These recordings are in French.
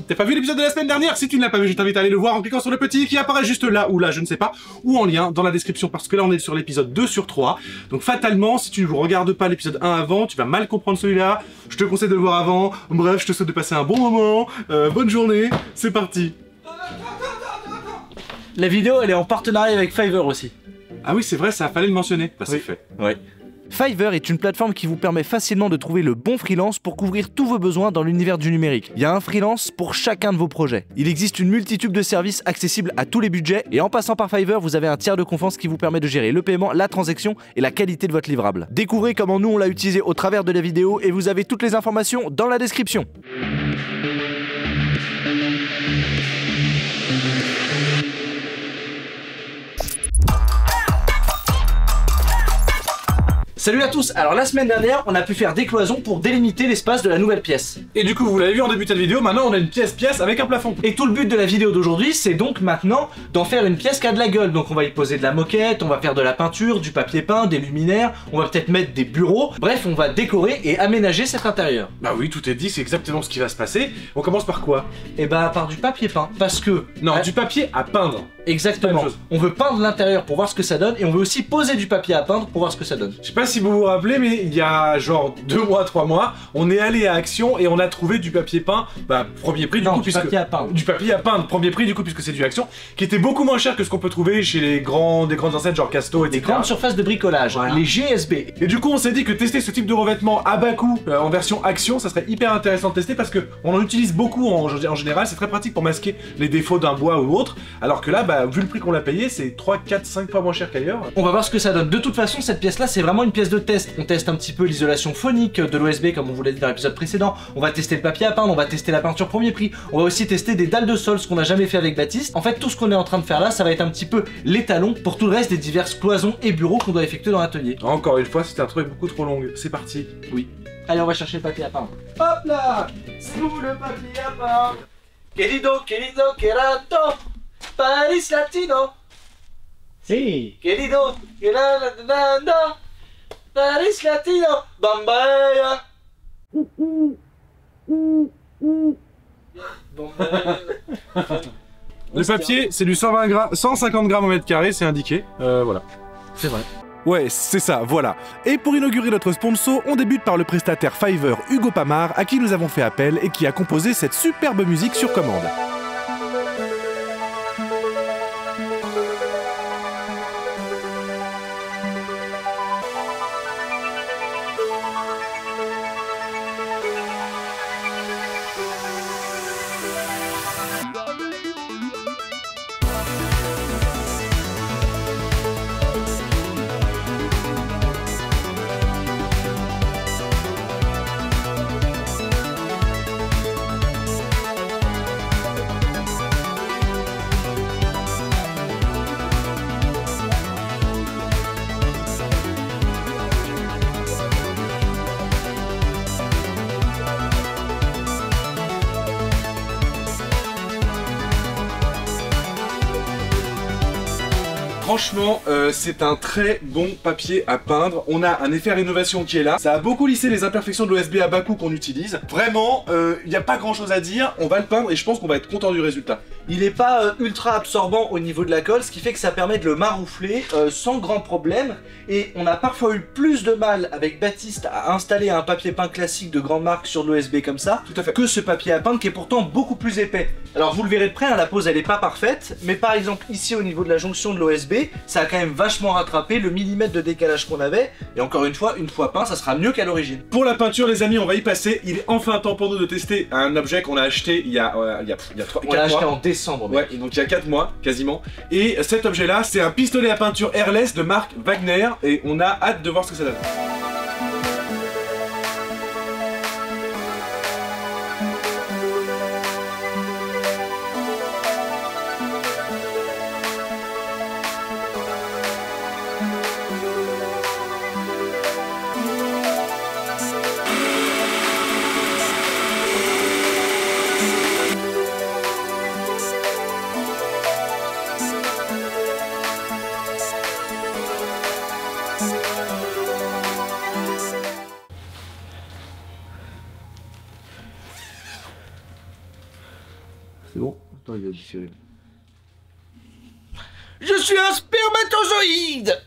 T'as pas vu l'épisode de la semaine dernière? Si tu ne l'as pas vu, je t'invite à aller le voir en cliquant sur le petit qui apparaît juste là ou là, je ne sais pas, ou en lien dans la description, parce que là on est sur l'épisode 2 sur 3. Donc fatalement, si tu ne regardes pas l'épisode 1 avant, tu vas mal comprendre celui-là. Je te conseille de le voir avant. Bref, je te souhaite de passer un bon moment. Bonne journée, c'est parti. La vidéo, elle est en partenariat avec Fiverr aussi. Ah oui, c'est vrai, ça fallait le mentionner. Bah, c'est fait. Ouais. Fiverr est une plateforme qui vous permet facilement de trouver le bon freelance pour couvrir tous vos besoins dans l'univers du numérique. Il y a un freelance pour chacun de vos projets. Il existe une multitude de services accessibles à tous les budgets et en passant par Fiverr, vous avez un tiers de confiance qui vous permet de gérer le paiement, la transaction et la qualité de votre livrable. Découvrez comment nous on l'a utilisé au travers de la vidéo et vous avez toutes les informations dans la description. Salut à tous. Alors la semaine dernière, on a pu faire des cloisons pour délimiter l'espace de la nouvelle pièce. Et du coup, vous l'avez vu en début de cette vidéo, maintenant on a une pièce avec un plafond. Et tout le but de la vidéo d'aujourd'hui, c'est donc maintenant d'en faire une pièce qui a de la gueule. Donc on va y poser de la moquette, on va faire de la peinture, du papier peint, des luminaires, on va peut-être mettre des bureaux. Bref, on va décorer et aménager cet intérieur. Bah oui, tout est dit, c'est exactement ce qui va se passer. On commence par quoi? Et bah par du papier peint, parce que... Non, du papier à peindre. Exactement. On veut peindre l'intérieur pour voir ce que ça donne et on veut aussi poser du papier à peindre pour voir ce que ça donne. Je sais pas si vous vous rappelez, mais il y a genre 2 mois, 3 mois, on est allé à Action et on a trouvé du papier peint, bah premier prix du coup, puisque... papier à peindre. Du papier à peindre, premier prix du coup, puisque c'est du Action, qui était beaucoup moins cher que ce qu'on peut trouver chez les grandes enseignes genre Casto, etc. Des grandes surfaces de bricolage, voilà. Les GSB. Et du coup, on s'est dit que tester ce type de revêtement à bas coût en version Action, ça serait hyper intéressant de tester parce que on en utilise beaucoup en général, c'est très pratique pour masquer les défauts d'un bois ou autre, alors que là, bah, vu le prix qu'on l'a payé, c'est 3, 4, 5 fois moins cher qu'ailleurs. On va voir ce que ça donne. De toute façon, cette pièce-là, c'est vraiment une pièce de test. On teste un petit peu l'isolation phonique de l'OSB, comme on vous l'a dit dans l'épisode précédent. On va tester le papier à peindre, on va tester la peinture premier prix. On va aussi tester des dalles de sol, ce qu'on n'a jamais fait avec Baptiste. En fait, tout ce qu'on est en train de faire là, ça va être un petit peu l'étalon pour tout le reste des diverses cloisons et bureaux qu'on doit effectuer dans l'atelier. Encore une fois, c'était un truc beaucoup trop long. C'est parti. Oui. Allez, on va chercher le papier à peindre. Hop là, sous le papier à peindre. Querido, querato, Paris Latino. Si. Querido, Paris Latino, Bambaya. Le papier, c'est du 150 grammes au mètre carré, c'est indiqué. Voilà. C'est vrai. Ouais, c'est ça, voilà. Et pour inaugurer notre sponsor, on débute par le prestataire Fiverr Hugo Pamar, à qui nous avons fait appel et qui a composé cette superbe musique sur commande. Franchement, c'est un très bon papier à peindre. On a un effet rénovation qui est là. Ça a beaucoup lissé les imperfections de l'OSB à bas coût qu'on utilise. Vraiment, il n'y a pas grand chose à dire. On va le peindre et je pense qu'on va être content du résultat. Il n'est pas ultra absorbant au niveau de la colle, ce qui fait que ça permet de le maroufler sans grand problème. Et on a parfois eu plus de mal avec Baptiste à installer un papier peint classique de grande marque sur l'OSB comme ça, tout à fait, que ce papier à peindre qui est pourtant beaucoup plus épais. Alors vous le verrez de près, hein, la pose elle est pas parfaite, mais par exemple ici au niveau de la jonction de l'OSB, ça a quand même vachement rattrapé le millimètre de décalage qu'on avait. Et encore une fois peint, ça sera mieux qu'à l'origine. Pour la peinture les amis, on va y passer. Il est enfin temps pour nous de tester un objet qu'on a acheté il y a 4 mois. Acheté en décembre. Ouais, donc il y a 4 mois quasiment. Et cet objet là, c'est un pistolet à peinture airless de marque Wagner. Et on a hâte de voir ce que ça donne. C'est bon? Attends, il va différer. Je suis un spermatozoïde.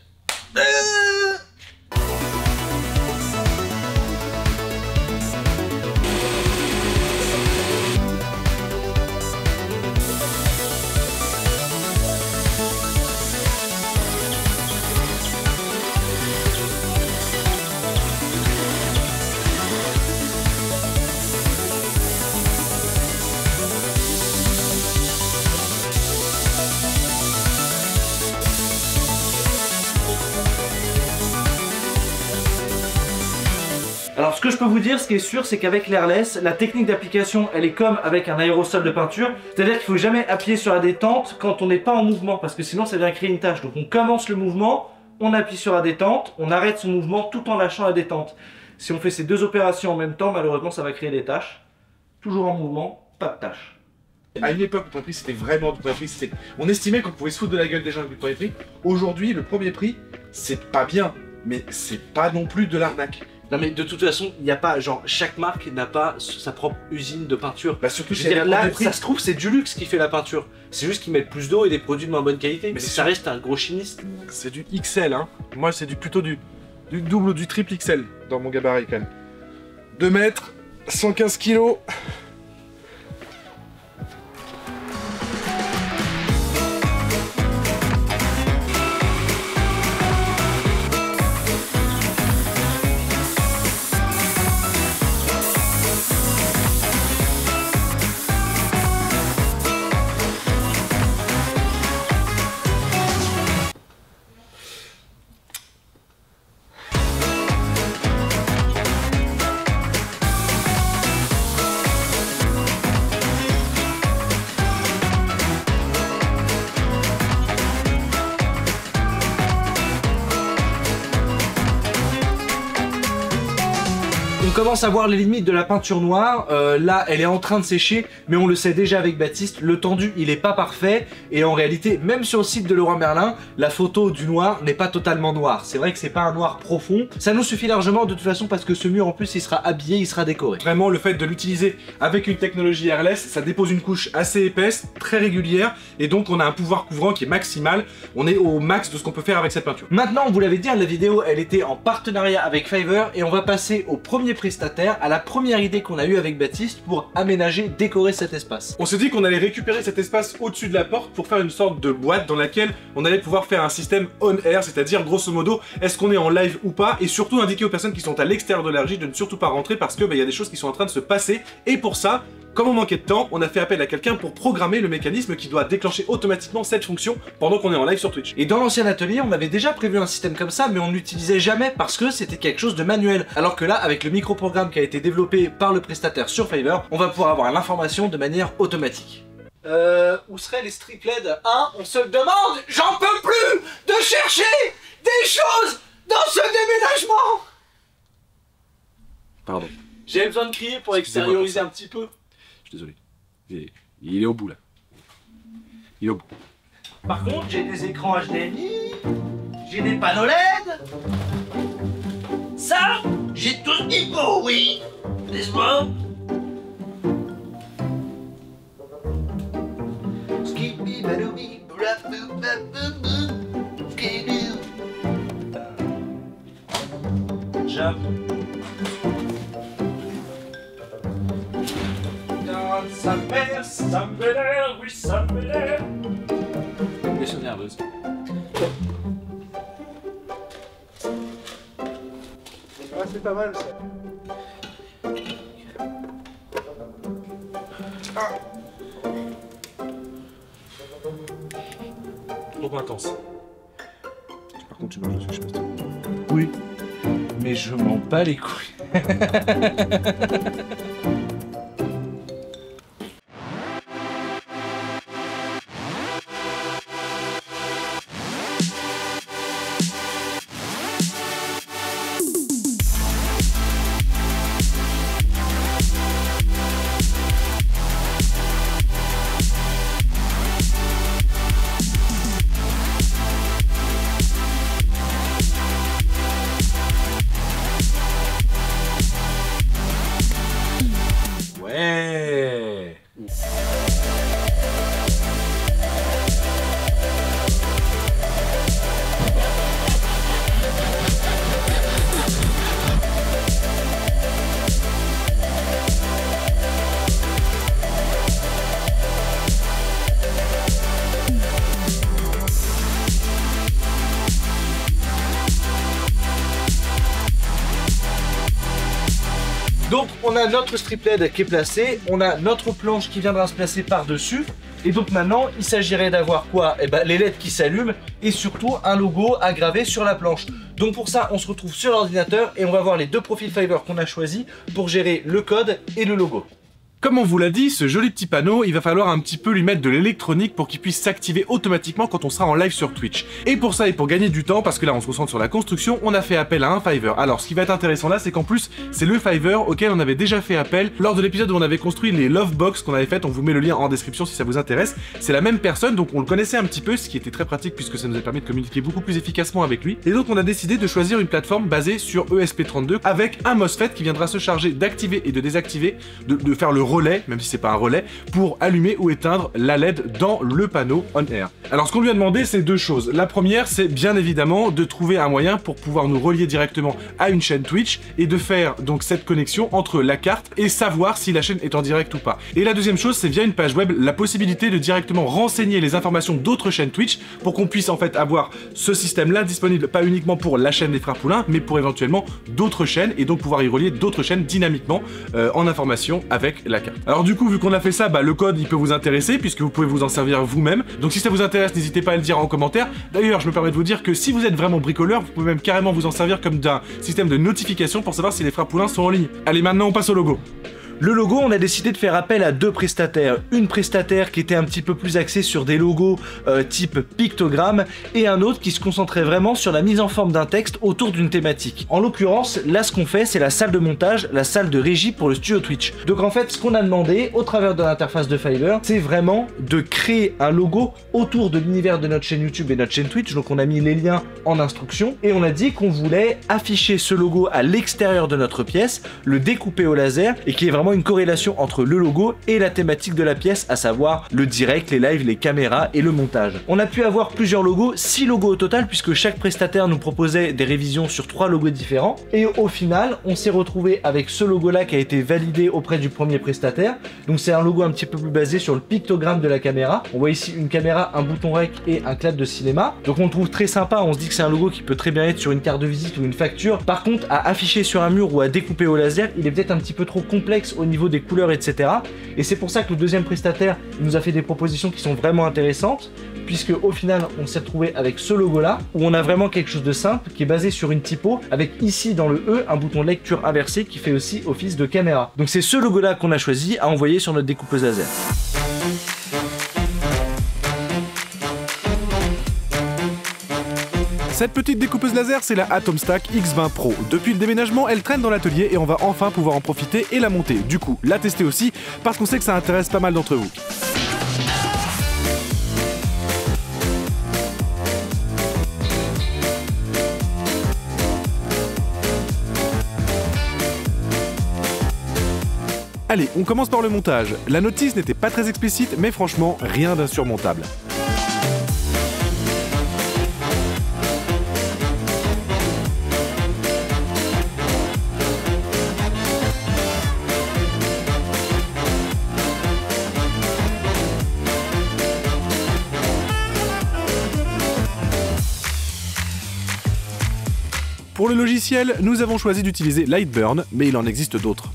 Alors ce que je peux vous dire, ce qui est sûr, c'est qu'avec l'airless, la technique d'application, elle est comme avec un aérosol de peinture. C'est-à-dire qu'il faut jamais appuyer sur la détente quand on n'est pas en mouvement, parce que sinon ça vient créer une tache. Donc on commence le mouvement, on appuie sur la détente, on arrête son mouvement tout en lâchant la détente. Si on fait ces deux opérations en même temps, malheureusement ça va créer des taches. Toujours en mouvement, pas de taches. À une époque, le premier prix c'était vraiment du premier prix. On estimait qu'on pouvait se foutre de la gueule des gens avec le premier prix. Aujourd'hui, le premier prix, c'est pas bien, mais c'est pas non plus de l'arnaque. Non mais de toute façon, il n'y a pas, genre, chaque marque n'a pas sa propre usine de peinture. Bah surtout Je veux dire, là, ça se trouve, c'est du luxe qui fait la peinture. C'est juste qu'ils mettent plus d'eau et des produits de moins bonne qualité. Mais ça reste un gros chimiste. C'est du XL, hein. Moi, c'est plutôt du double ou du triple XL dans mon gabarit, quand même. 2 mètres, 115 kilos. On commence à voir les limites de la peinture noire. Là, elle est en train de sécher, mais on le sait déjà avec Baptiste, le tendu, il est pas parfait. Et en réalité, même sur le site de Leroy Merlin, la photo du noir n'est pas totalement noire. C'est vrai que c'est pas un noir profond. Ça nous suffit largement de toute façon parce que ce mur, en plus, il sera habillé, il sera décoré. Vraiment, le fait de l'utiliser avec une technologie airless, ça dépose une couche assez épaisse, très régulière, et donc on a un pouvoir couvrant qui est maximal. On est au max de ce qu'on peut faire avec cette peinture. Maintenant, on vous l'avait dit, la vidéo, elle était en partenariat avec Fiverr, et on va passer au premier prestataire, à la première idée qu'on a eue avec Baptiste pour aménager, décorer cet espace. On s'est dit qu'on allait récupérer cet espace au-dessus de la porte pour faire une sorte de boîte dans laquelle on allait pouvoir faire un système on-air, c'est-à-dire grosso modo, est-ce qu'on est en live ou pas, et surtout indiquer aux personnes qui sont à l'extérieur de la régie de ne surtout pas rentrer parce que y a des choses qui sont en train de se passer, et pour ça, comme on manquait de temps, on a fait appel à quelqu'un pour programmer le mécanisme qui doit déclencher automatiquement cette fonction pendant qu'on est en live sur Twitch. Et dans l'ancien atelier, on avait déjà prévu un système comme ça, mais on n'utilisait jamais parce que c'était quelque chose de manuel. Alors que là, avec le micro-programme qui a été développé par le prestataire sur Fiverr, on va pouvoir avoir l'information de manière automatique. Où seraient les strip LED? Hein? On se le demande. J'en peux plus de chercher des choses dans ce déménagement. Pardon. J'ai besoin de crier pour extérioriser un petit peu. Je suis désolé. Il est au bout là. Il est au bout. Par contre, j'ai des écrans HDMI, j'ai des panneaux LED. Ça, j'ai tout ce qu'il faut, oui. N'est-ce pas? Jump. Ça m'énerve, oui, ça m'énerve. Les choses nerveuses. Ah, c'est pas mal ça. Trop intense. Par contre, tu manges dessus, je sais pas. Oui, mais je m'en bats les couilles. Donc on a notre strip LED qui est placé, on a notre planche qui viendra se placer par-dessus. Et donc maintenant, il s'agirait d'avoir quoi? Eh ben, les LED qui s'allument et surtout un logo à graver sur la planche. Donc pour ça, on se retrouve sur l'ordinateur et on va voir les deux profils Fiverr qu'on a choisis pour gérer le code et le logo. Comme on vous l'a dit, ce joli petit panneau, il va falloir un petit peu lui mettre de l'électronique pour qu'il puisse s'activer automatiquement quand on sera en live sur Twitch. Et pour ça, et pour gagner du temps, parce que là on se concentre sur la construction, on a fait appel à un Fiverr. Alors ce qui va être intéressant là, c'est qu'en plus, c'est le Fiverr auquel on avait déjà fait appel lors de l'épisode où on avait construit les Love Box qu'on avait fait, on vous met le lien en description si ça vous intéresse. C'est la même personne, donc on le connaissait un petit peu, ce qui était très pratique puisque ça nous a permis de communiquer beaucoup plus efficacement avec lui. Et donc on a décidé de choisir une plateforme basée sur ESP32 avec un MOSFET qui viendra se charger d'activer et de désactiver, de faire le relais, même si c'est pas un relais, pour allumer ou éteindre la LED dans le panneau on-air. Alors ce qu'on lui a demandé, c'est deux choses. La première, c'est bien évidemment de trouver un moyen pour pouvoir nous relier directement à une chaîne Twitch et de faire donc cette connexion entre la carte et savoir si la chaîne est en direct ou pas. Et la deuxième chose, c'est via une page web, la possibilité de directement renseigner les informations d'autres chaînes Twitch pour qu'on puisse en fait avoir ce système-là disponible pas uniquement pour la chaîne des Frères Poulain, mais pour éventuellement d'autres chaînes et donc pouvoir y relier d'autres chaînes dynamiquement en information avec la carte. Alors du coup, vu qu'on a fait ça, le code il peut vous intéresser puisque vous pouvez vous en servir vous-même. Donc si ça vous intéresse, n'hésitez pas à le dire en commentaire. D'ailleurs, je me permets de vous dire que si vous êtes vraiment bricoleur, vous pouvez même carrément vous en servir comme d'un système de notification pour savoir si les Frères Poulain sont en ligne. Allez, maintenant on passe au logo. Le logo, on a décidé de faire appel à deux prestataires. Une prestataire qui était un petit peu plus axée sur des logos type pictogramme et un autre qui se concentrait vraiment sur la mise en forme d'un texte autour d'une thématique. En l'occurrence, là ce qu'on fait, c'est la salle de montage, la salle de régie pour le studio Twitch. Donc en fait, ce qu'on a demandé au travers de l'interface de Fiverr, c'est vraiment de créer un logo autour de l'univers de notre chaîne YouTube et notre chaîne Twitch. Donc on a mis les liens en instruction et on a dit qu'on voulait afficher ce logo à l'extérieur de notre pièce, le découper au laser et qui est vraiment une corrélation entre le logo et la thématique de la pièce, à savoir le direct, les lives, les caméras et le montage. On a pu avoir plusieurs logos, 6 logos au total, puisque chaque prestataire nous proposait des révisions sur 3 logos différents. Et au final, on s'est retrouvé avec ce logo-là qui a été validé auprès du premier prestataire. Donc c'est un logo un petit peu plus basé sur le pictogramme de la caméra. On voit ici une caméra, un bouton rec et un clap de cinéma. Donc on le trouve très sympa, on se dit que c'est un logo qui peut très bien être sur une carte de visite ou une facture. Par contre, à afficher sur un mur ou à découper au laser, il est peut-être un petit peu trop complexe au niveau des couleurs, etc. Et c'est pour ça que le deuxième prestataire nous a fait des propositions qui sont vraiment intéressantes, puisque au final on s'est retrouvé avec ce logo là où on a vraiment quelque chose de simple qui est basé sur une typo avec ici dans le E un bouton lecture inversé qui fait aussi office de caméra. Donc c'est ce logo là qu'on a choisi à envoyer sur notre découpeuse laser. Cette petite découpeuse laser, c'est la Atomstack X20 Pro. Depuis le déménagement, elle traîne dans l'atelier et on va enfin pouvoir en profiter et la monter. Du coup, la tester aussi, parce qu'on sait que ça intéresse pas mal d'entre vous. Allez, on commence par le montage. La notice n'était pas très explicite, mais franchement, rien d'insurmontable. Pour le logiciel, nous avons choisi d'utiliser Lightburn, mais il en existe d'autres.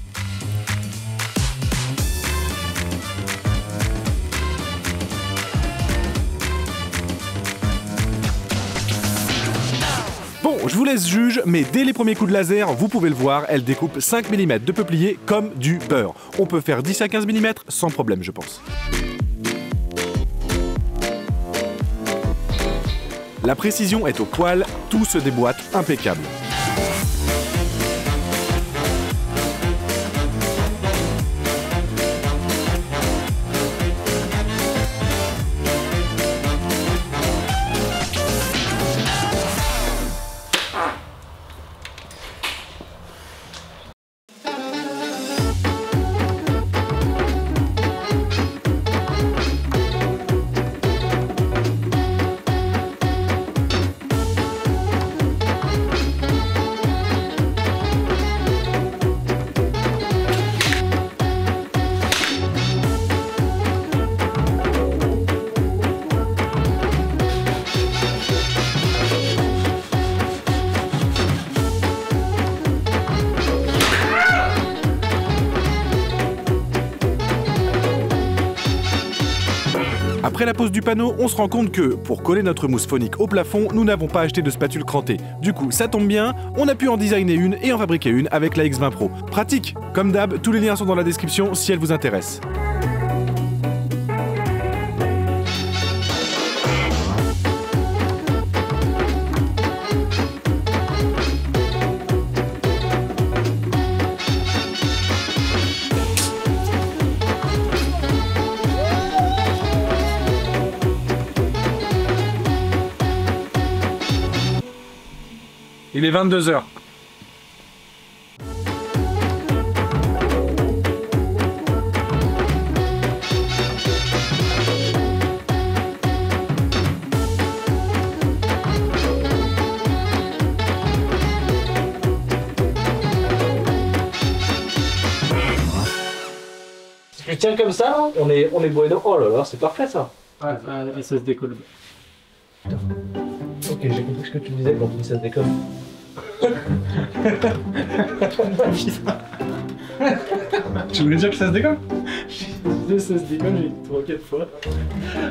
Bon, je vous laisse juge, mais dès les premiers coups de laser, vous pouvez le voir, elle découpe 5 mm de peuplier comme du beurre. On peut faire 10 à 15 mm sans problème, je pense. La précision est au poil, tout se déboîte impeccable. Après la pose du panneau, on se rend compte que, pour coller notre mousse phonique au plafond, nous n'avons pas acheté de spatule crantée. Du coup, ça tombe bien, on a pu en designer une et en fabriquer une avec la X20 Pro. Pratique! Comme d'hab, tous les liens sont dans la description si elle vous intéresse. Il est 22h. Tu tiens comme ça, là, on est bueno. Oh là là, c'est parfait ça. Ouais, ça se décolle. Ok, j'ai compris ce que tu disais quand tu dis ça se décolle. Tu voulais dire que ça se décolle? Ça se décolle, j'ai dit 3-4 fois.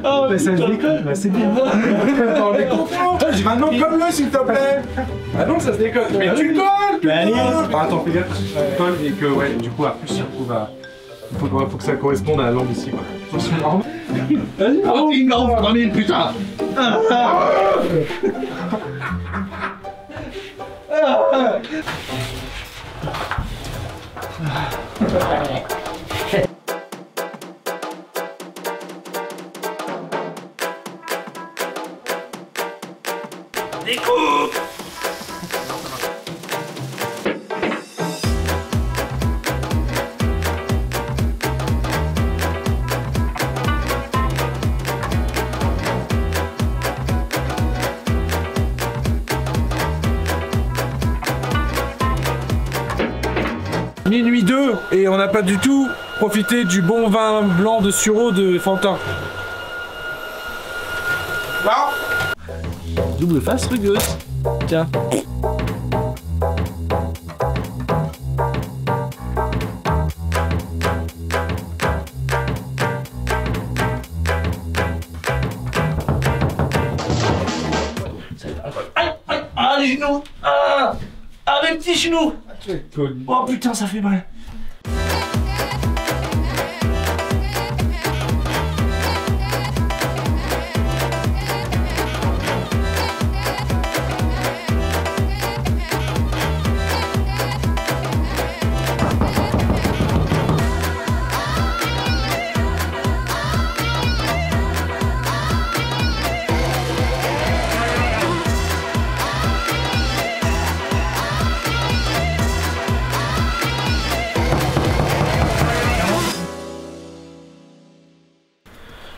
Oh, mais ça se décolle, bah c'est bien. On est content. J'ai maintenant colle-le s'il te plaît. Ah non, ça se décolle. Mais tu colles. Attends, fais gaffe. Tu colles et que ouais, du coup, après, tu retrouves à... Faut que ça corresponde à la lampe ici, quoi. Attention, Vas-y, une grande 3000, putain. Découpe. Minuit 2 et on n'a pas du tout profité du bon vin blanc de sureau de Fantin. Double face rugueuse. Tiens. Ah, les genoux. Ah, mes petits genoux. Oh putain, ça fait mal.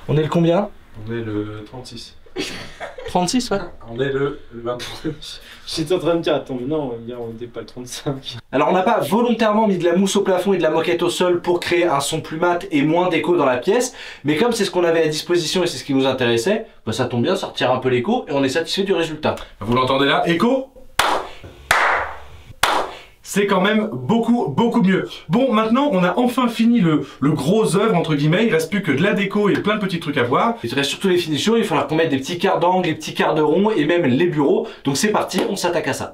On est le combien? On est le 36. 36, ouais. On est le 23. J'étais en train de dire, attends, mais non, hier on était pas le 35. Alors on n'a pas volontairement mis de la mousse au plafond et de la moquette au sol pour créer un son plus mat et moins d'écho dans la pièce, mais comme c'est ce qu'on avait à disposition et c'est ce qui nous intéressait, bah ça tombe bien, ça retire un peu l'écho et on est satisfait du résultat. Vous l'entendez là? Écho? C'est quand même beaucoup mieux. Bon, maintenant, on a enfin fini le gros œuvre, entre guillemets. Il reste plus que de la déco et plein de petits trucs à voir. Il te reste surtout les finitions, il va falloir qu'on mette des petits quarts d'angle, des petits quarts de rond et même les bureaux. Donc c'est parti, on s'attaque à ça.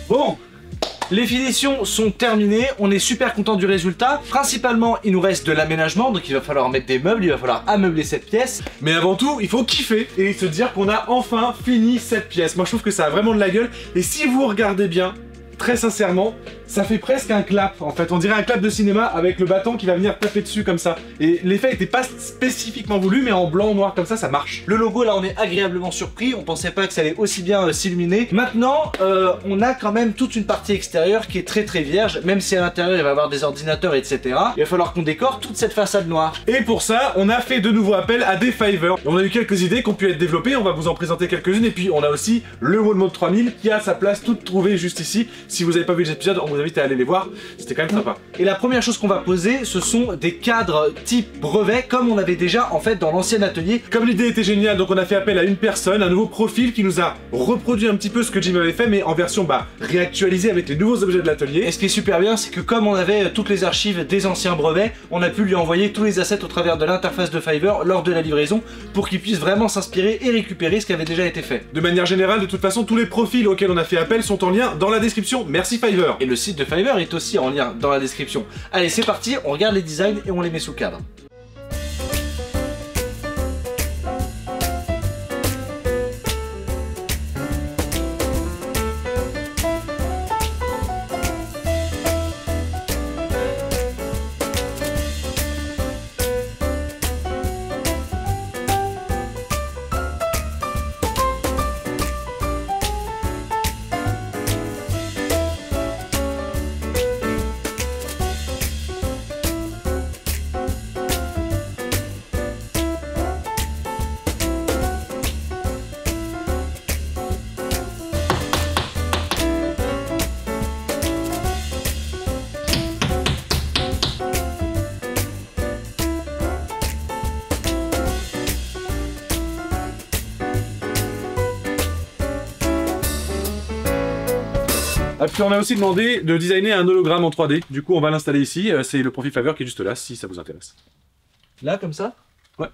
Bon, les finitions sont terminées, on est super content du résultat. Principalement, il nous reste de l'aménagement, donc il va falloir mettre des meubles, il va falloir ameubler cette pièce. Mais avant tout, il faut kiffer et se dire qu'on a enfin fini cette pièce. Moi, je trouve que ça a vraiment de la gueule. Et si vous regardez bien, très sincèrement, ça fait presque un clap en fait. On dirait un clap de cinéma avec le bâton qui va venir taper dessus comme ça. Et l'effet n'était pas spécifiquement voulu, mais en blanc, noir comme ça marche. Le logo là, on est agréablement surpris. On pensait pas que ça allait aussi bien s'illuminer. Maintenant, on a quand même toute une partie extérieure qui est très vierge. Même si à l'intérieur il va y avoir des ordinateurs, etc. Il va falloir qu'on décore toute cette façade noire. Et pour ça, on a fait de nouveau appel à des Fiverr. On a eu quelques idées qui ont pu être développées. On va vous en présenter quelques-unes. Et puis on a aussi le Wall Mode 3000 qui a sa place toute trouvée juste ici. Si vous n'avez pas vu cet épisode, on vous invite à aller les voir. C'était quand même sympa. Et la première chose qu'on va poser, ce sont des cadres type brevet, comme on avait déjà en fait dans l'ancien atelier. Comme l'idée était géniale, donc on a fait appel à une personne, un nouveau profil qui nous a reproduit un petit peu ce que Jim avait fait, mais en version réactualisée avec les nouveaux objets de l'atelier. Et ce qui est super bien, c'est que comme on avait toutes les archives des anciens brevets, on a pu lui envoyer tous les assets au travers de l'interface de Fiverr lors de la livraison pour qu'il puisse vraiment s'inspirer et récupérer ce qui avait déjà été fait. De manière générale, de toute façon, tous les profils auxquels on a fait appel sont en lien dans la description. Merci Fiverr. Et le site de Fiverr est aussi en lien dans la description. Allez, c'est parti, on regarde les designs et on les met sous cadre. Et puis on a aussi demandé de designer un hologramme en 3D. Du coup, on va l'installer ici. C'est le profil Fiverr qui est juste là, si ça vous intéresse. Là, comme ça? Ouais.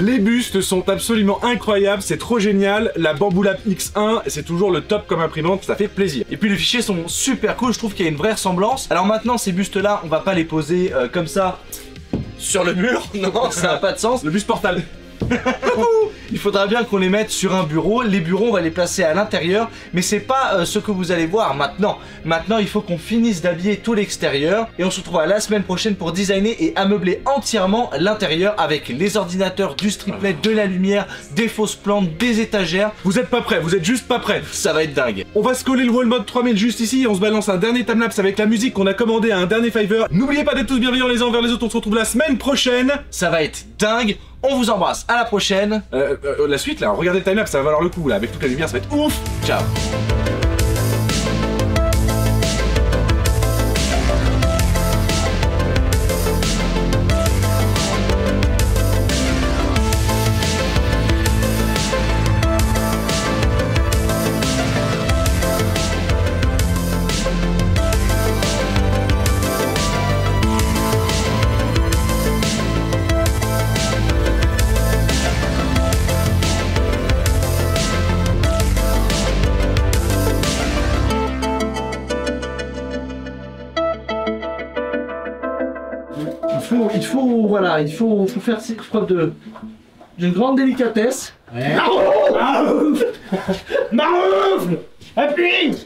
Les bustes sont absolument incroyables, c'est trop génial. La Bamboolab X1, c'est toujours le top comme imprimante, ça fait plaisir. Et puis les fichiers sont super cool, je trouve qu'il y a une vraie ressemblance. Alors maintenant, ces bustes-là, on va pas les poser comme ça sur le mur, non, ça n'a pas de sens. Le buste portal. Il faudra bien qu'on les mette sur un bureau. Les bureaux, on va les placer à l'intérieur, mais c'est pas ce que vous allez voir maintenant. Maintenant, il faut qu'on finisse d'habiller tout l'extérieur et on se retrouve la semaine prochaine pour designer et ameubler entièrement l'intérieur avec les ordinateurs, du striplet, de la lumière, des fausses plantes, des étagères. Vous êtes pas prêts, vous êtes juste pas prêts. Ça va être dingue. On va se coller le Wall Mode 3000 juste ici et on se balance un dernier timelapse avec la musique qu'on a commandé à un dernier Fiverr. N'oubliez pas d'être tous bienveillants les uns envers les autres, on se retrouve la semaine prochaine. Ça va être dingue. On vous embrasse, à la prochaine. La suite là, regardez le timelapse, ça va valoir le coup là, avec toute la lumière, ça va être ouf. Ciao. Il faut faire preuve d'une grande délicatesse. Appuie!